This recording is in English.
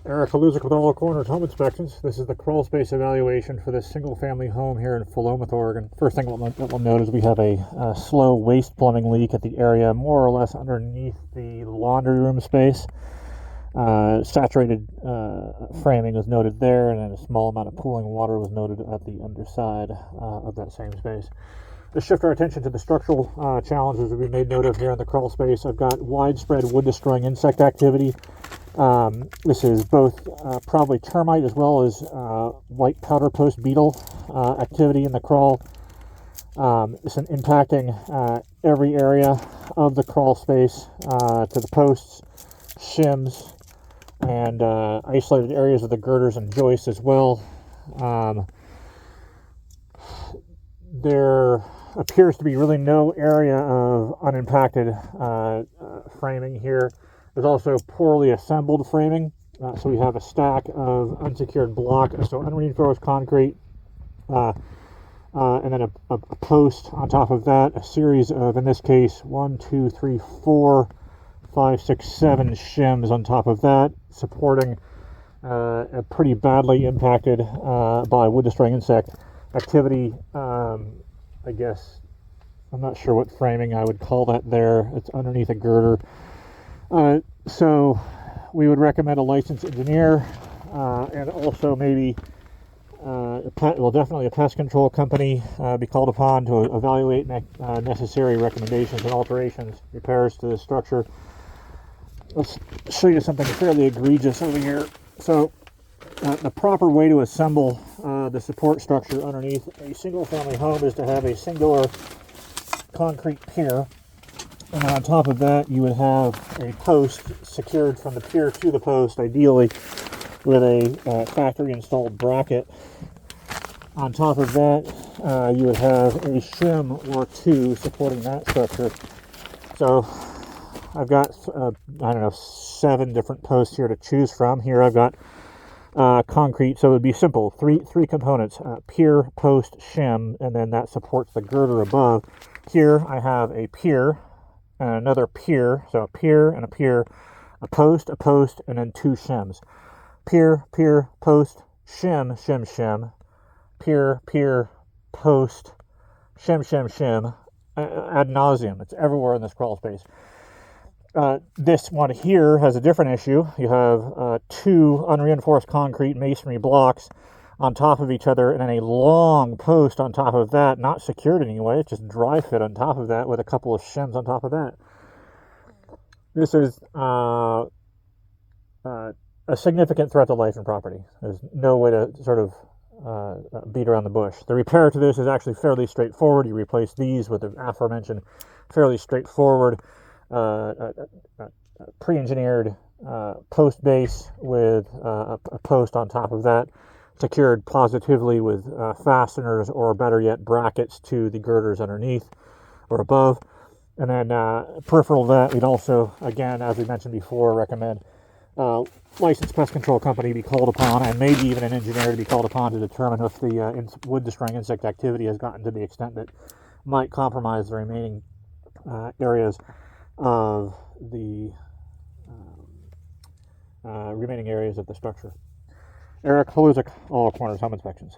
Eric Haluzik with All Corners Home Inspections. This is the crawl space evaluation for this single-family home here in Philomath, Oregon. First thing that we'll note is we have a slow waste plumbing leak at the area more or less underneath the laundry room space. Saturated framing was noted there, and then a small amount of pooling water was noted at the underside of that same space. To shift our attention to the structural challenges that we made note of here in the crawl space, I've got widespread wood-destroying insect activity. This is both probably termite as well as white powder post beetle activity in the crawl. It's impacting every area of the crawl space to the posts, shims, and isolated areas of the girders and joists as well. There appears to be really no area of unimpacted framing here. There's also poorly assembled framing, so we have a stack of unsecured block, so unreinforced concrete, and then a post on top of that, a series of, in this case, 1, 2, 3, 4, 5, 6, 7 shims on top of that, supporting a pretty badly impacted by wood-destroying insect activity. I guess I'm not sure what framing I would call that there. It's underneath a girder. So we would recommend a licensed engineer and also maybe definitely a pest control company be called upon to evaluate necessary recommendations and alterations, repairs to the structure. Let's show you something fairly egregious over here. So the proper way to assemble the support structure underneath a single-family home is to have a singular concrete pier, and on top of that you would have a post secured from the pier to the post, ideally with a factory-installed bracket. On top of that, you would have a shim or two supporting that structure. So I've got, 7 different posts here to choose from. Here I've got concrete, so it would be simple. Three components, pier, post, shim, and then that supports the girder above. Here I have a pier and another pier, so a pier and a pier, a post, and then 2 shims. Pier, post, shim, shim, pier, post, shim, ad nauseum. It's everywhere in this crawl space. This one here has a different issue. You have 2 unreinforced concrete masonry blocks on top of each other, and then a long post on top of that, not secured in any way, it's just dry fit on top of that with a couple of shims on top of that. This is a significant threat to life and property. There's no way to sort of beat around the bush. The repair to this is actually fairly straightforward. You replace these with the aforementioned fairly straightforward pre-engineered post base with a post on top of that, secured positively with fasteners, or better yet, brackets to the girders underneath or above. And then peripheral to that, we'd also, again, as we mentioned before, recommend licensed pest control company be called upon, and maybe even an engineer to be called upon to determine if the wood-destroying insect activity has gotten to the extent that might compromise the remaining areas of the remaining areas of the structure. Eric Haluzik, All Corners Home Inspections.